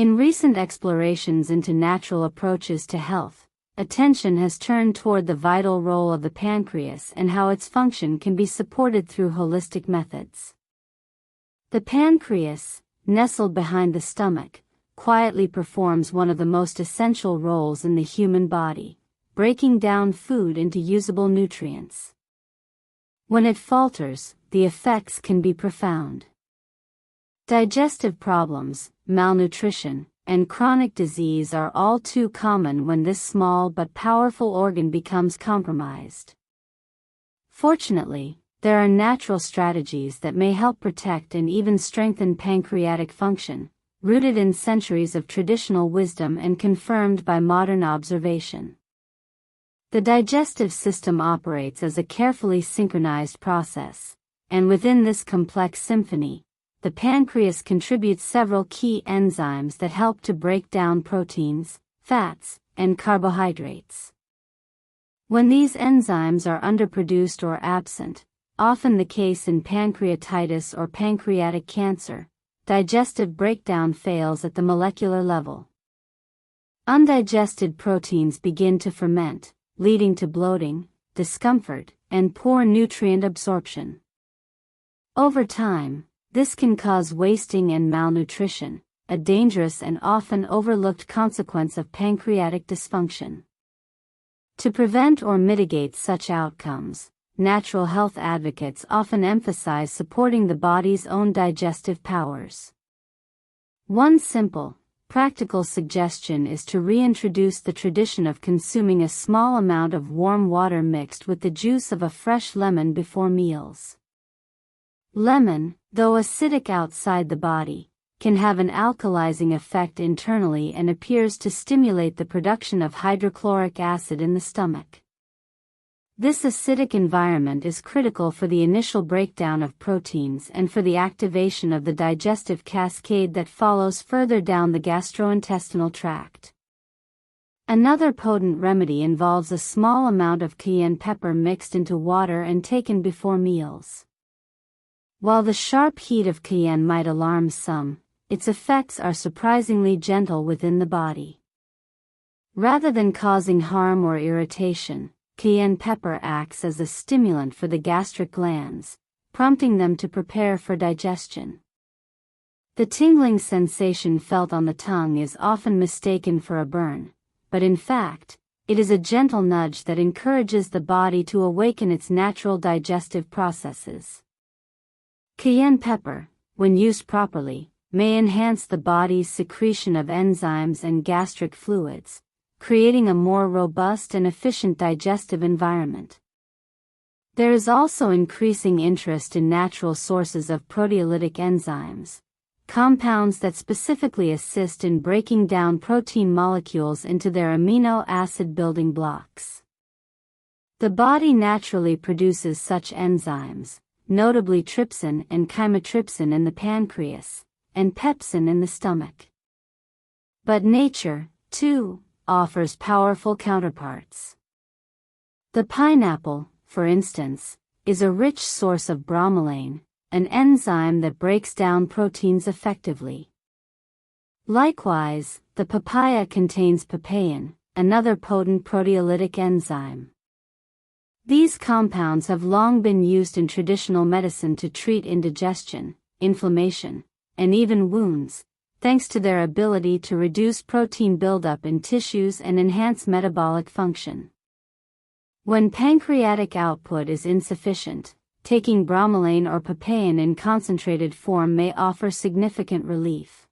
In recent explorations into natural approaches to health, attention has turned toward the vital role of the pancreas and how its function can be supported through holistic methods. The pancreas, nestled behind the stomach, quietly performs one of the most essential roles in the human body, breaking down food into usable nutrients. When it falters, the effects can be profound. Digestive problems, malnutrition, and chronic disease are all too common when this small but powerful organ becomes compromised. Fortunately, there are natural strategies that may help protect and even strengthen pancreatic function, rooted in centuries of traditional wisdom and confirmed by modern observation. The digestive system operates as a carefully synchronized process, and within this complex symphony, the pancreas contributes several key enzymes that help to break down proteins, fats, and carbohydrates. When these enzymes are underproduced or absent, often the case in pancreatitis or pancreatic cancer, digestive breakdown fails at the molecular level. Undigested proteins begin to ferment, leading to bloating, discomfort, and poor nutrient absorption. Over time, this can cause wasting and malnutrition, a dangerous and often overlooked consequence of pancreatic dysfunction. To prevent or mitigate such outcomes, natural health advocates often emphasize supporting the body's own digestive powers. One simple, practical suggestion is to reintroduce the tradition of consuming a small amount of warm water mixed with the juice of a fresh lemon before meals. Lemon, though acidic outside the body, can have an alkalizing effect internally and appears to stimulate the production of hydrochloric acid in the stomach. This acidic environment is critical for the initial breakdown of proteins and for the activation of the digestive cascade that follows further down the gastrointestinal tract. Another potent remedy involves a small amount of cayenne pepper mixed into water and taken before meals. While the sharp heat of cayenne might alarm some, its effects are surprisingly gentle within the body. Rather than causing harm or irritation, cayenne pepper acts as a stimulant for the gastric glands, prompting them to prepare for digestion. The tingling sensation felt on the tongue is often mistaken for a burn, but in fact, it is a gentle nudge that encourages the body to awaken its natural digestive processes. Cayenne pepper, when used properly, may enhance the body's secretion of enzymes and gastric fluids, creating a more robust and efficient digestive environment. There is also increasing interest in natural sources of proteolytic enzymes, compounds that specifically assist in breaking down protein molecules into their amino acid building blocks. The body naturally produces such enzymes, notably trypsin and chymotrypsin in the pancreas, and pepsin in the stomach. But nature, too, offers powerful counterparts. The pineapple, for instance, is a rich source of bromelain, an enzyme that breaks down proteins effectively. Likewise, the papaya contains papain, another potent proteolytic enzyme. These compounds have long been used in traditional medicine to treat indigestion, inflammation, and even wounds, thanks to their ability to reduce protein buildup in tissues and enhance metabolic function. When pancreatic output is insufficient, taking bromelain or papain in concentrated form may offer significant relief.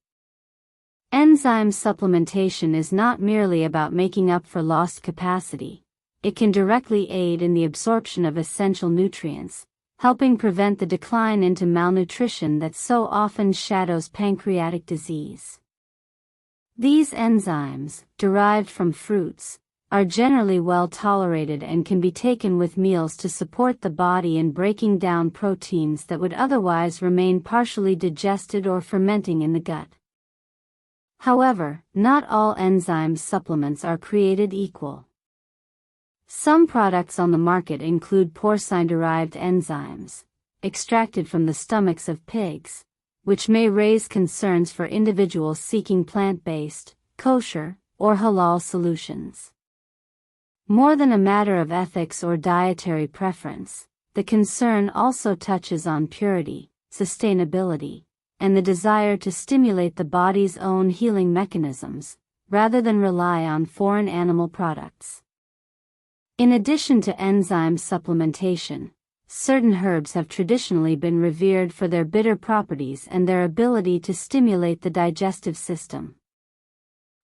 Enzyme supplementation is not merely about making up for lost capacity. It can directly aid in the absorption of essential nutrients, helping prevent the decline into malnutrition that so often shadows pancreatic disease. These enzymes, derived from fruits, are generally well tolerated and can be taken with meals to support the body in breaking down proteins that would otherwise remain partially digested or fermenting in the gut. However, not all enzyme supplements are created equal. Some products on the market include porcine-derived enzymes, extracted from the stomachs of pigs, which may raise concerns for individuals seeking plant-based, kosher, or halal solutions. More than a matter of ethics or dietary preference, the concern also touches on purity, sustainability, and the desire to stimulate the body's own healing mechanisms, rather than rely on foreign animal products. In addition to enzyme supplementation, certain herbs have traditionally been revered for their bitter properties and their ability to stimulate the digestive system.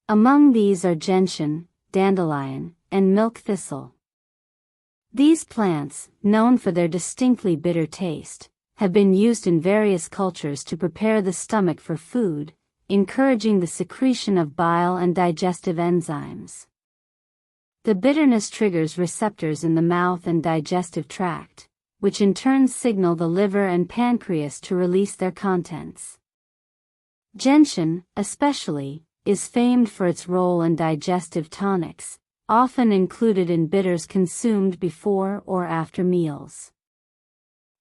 Among these are gentian, dandelion, and milk thistle. These plants, known for their distinctly bitter taste, have been used in various cultures to prepare the stomach for food, encouraging the secretion of bile and digestive enzymes. The bitterness triggers receptors in the mouth and digestive tract, which in turn signal the liver and pancreas to release their contents. Gentian, especially, is famed for its role in digestive tonics, often included in bitters consumed before or after meals.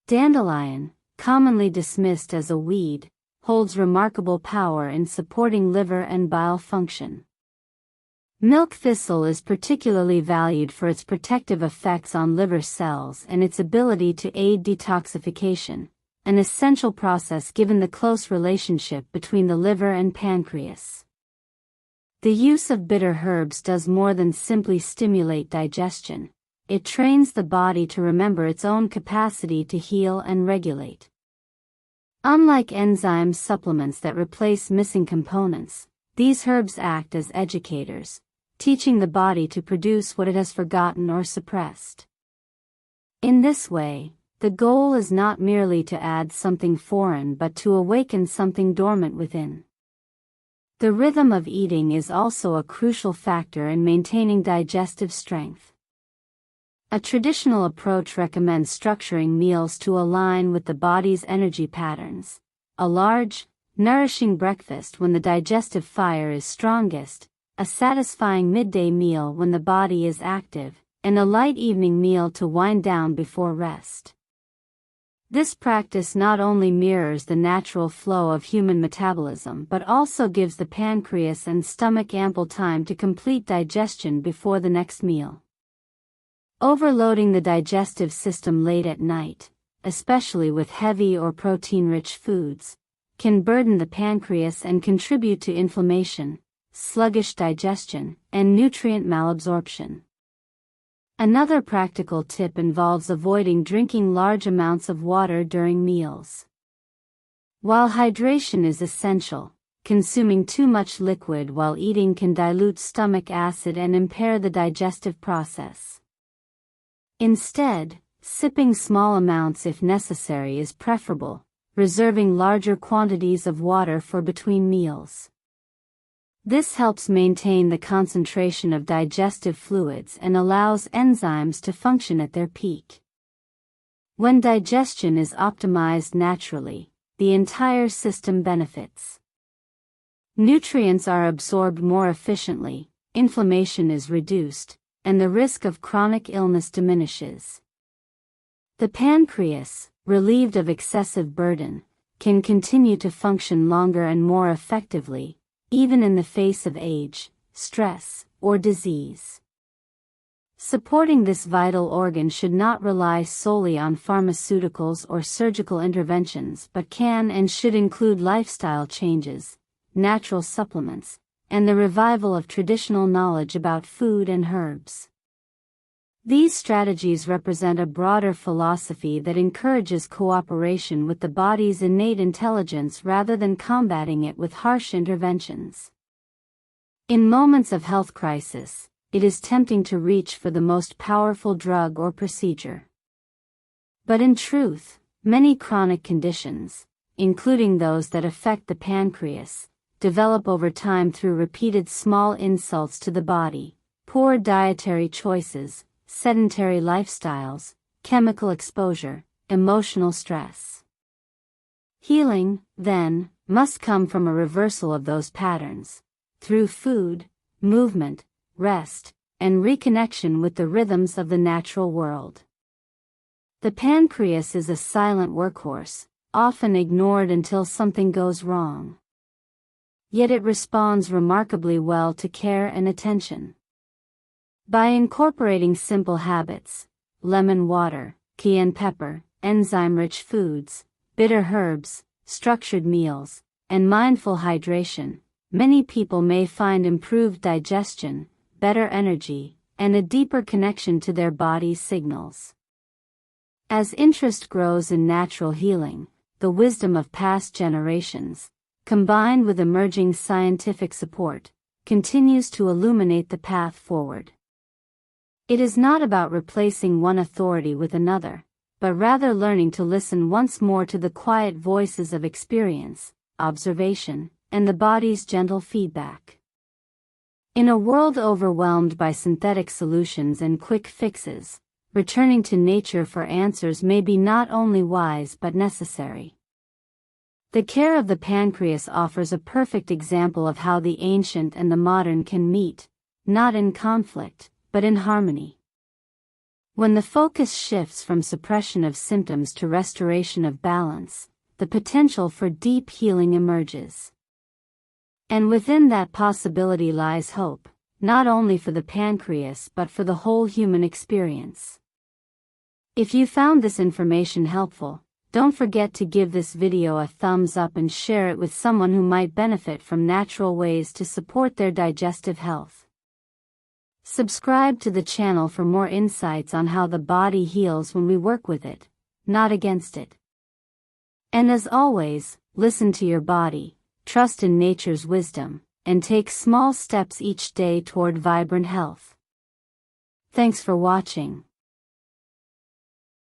Dandelion, commonly dismissed as a weed, holds remarkable power in supporting liver and bile function. Milk thistle is particularly valued for its protective effects on liver cells and its ability to aid detoxification, an essential process given the close relationship between the liver and pancreas. The use of bitter herbs does more than simply stimulate digestion. It trains the body to remember its own capacity to heal and regulate. Unlike enzyme supplements that replace missing components, these herbs act as educators, teaching the body to produce what it has forgotten or suppressed. In this way, the goal is not merely to add something foreign but to awaken something dormant within. The rhythm of eating is also a crucial factor in maintaining digestive strength. A traditional approach recommends structuring meals to align with the body's energy patterns: a large, nourishing breakfast when the digestive fire is strongest, a satisfying midday meal when the body is active, and a light evening meal to wind down before rest. This practice not only mirrors the natural flow of human metabolism but also gives the pancreas and stomach ample time to complete digestion before the next meal. Overloading the digestive system late at night, especially with heavy or protein-rich foods, can burden the pancreas and contribute to inflammation, sluggish digestion, and nutrient malabsorption. Another practical tip involves avoiding drinking large amounts of water during meals. While hydration is essential, consuming too much liquid while eating can dilute stomach acid and impair the digestive process. Instead, sipping small amounts if necessary is preferable, reserving larger quantities of water for between meals. This helps maintain the concentration of digestive fluids and allows enzymes to function at their peak. When digestion is optimized naturally, the entire system benefits. Nutrients are absorbed more efficiently, inflammation is reduced, and the risk of chronic illness diminishes. The pancreas, relieved of excessive burden, can continue to function longer and more effectively, even in the face of age, stress, or disease. Supporting this vital organ should not rely solely on pharmaceuticals or surgical interventions but can and should include lifestyle changes, natural supplements, and the revival of traditional knowledge about food and herbs. These strategies represent a broader philosophy that encourages cooperation with the body's innate intelligence rather than combating it with harsh interventions. In moments of health crisis, it is tempting to reach for the most powerful drug or procedure. But in truth, many chronic conditions, including those that affect the pancreas, develop over time through repeated small insults to the body: poor dietary choices, sedentary lifestyles, chemical exposure, emotional stress. Healing, then, must come from a reversal of those patterns, through food, movement, rest, and reconnection with the rhythms of the natural world. The pancreas is a silent workhorse, often ignored until something goes wrong. Yet it responds remarkably well to care and attention. By incorporating simple habits, lemon water, cayenne pepper, enzyme-rich foods, bitter herbs, structured meals, and mindful hydration, many people may find improved digestion, better energy, and a deeper connection to their body's signals. As interest grows in natural healing, the wisdom of past generations, combined with emerging scientific support, continues to illuminate the path forward. It is not about replacing one authority with another, but rather learning to listen once more to the quiet voices of experience, observation, and the body's gentle feedback. In a world overwhelmed by synthetic solutions and quick fixes, returning to nature for answers may be not only wise but necessary. The care of the pancreas offers a perfect example of how the ancient and the modern can meet, not in conflict, but in harmony. When the focus shifts from suppression of symptoms to restoration of balance, the potential for deep healing emerges. And within that possibility lies hope, not only for the pancreas but for the whole human experience. If you found this information helpful, don't forget to give this video a thumbs up and share it with someone who might benefit from natural ways to support their digestive health. Subscribe to the channel for more insights on how the body heals when we work with it, not against it. And as always, listen to your body, trust in nature's wisdom, and take small steps each day toward vibrant health. Thanks for watching.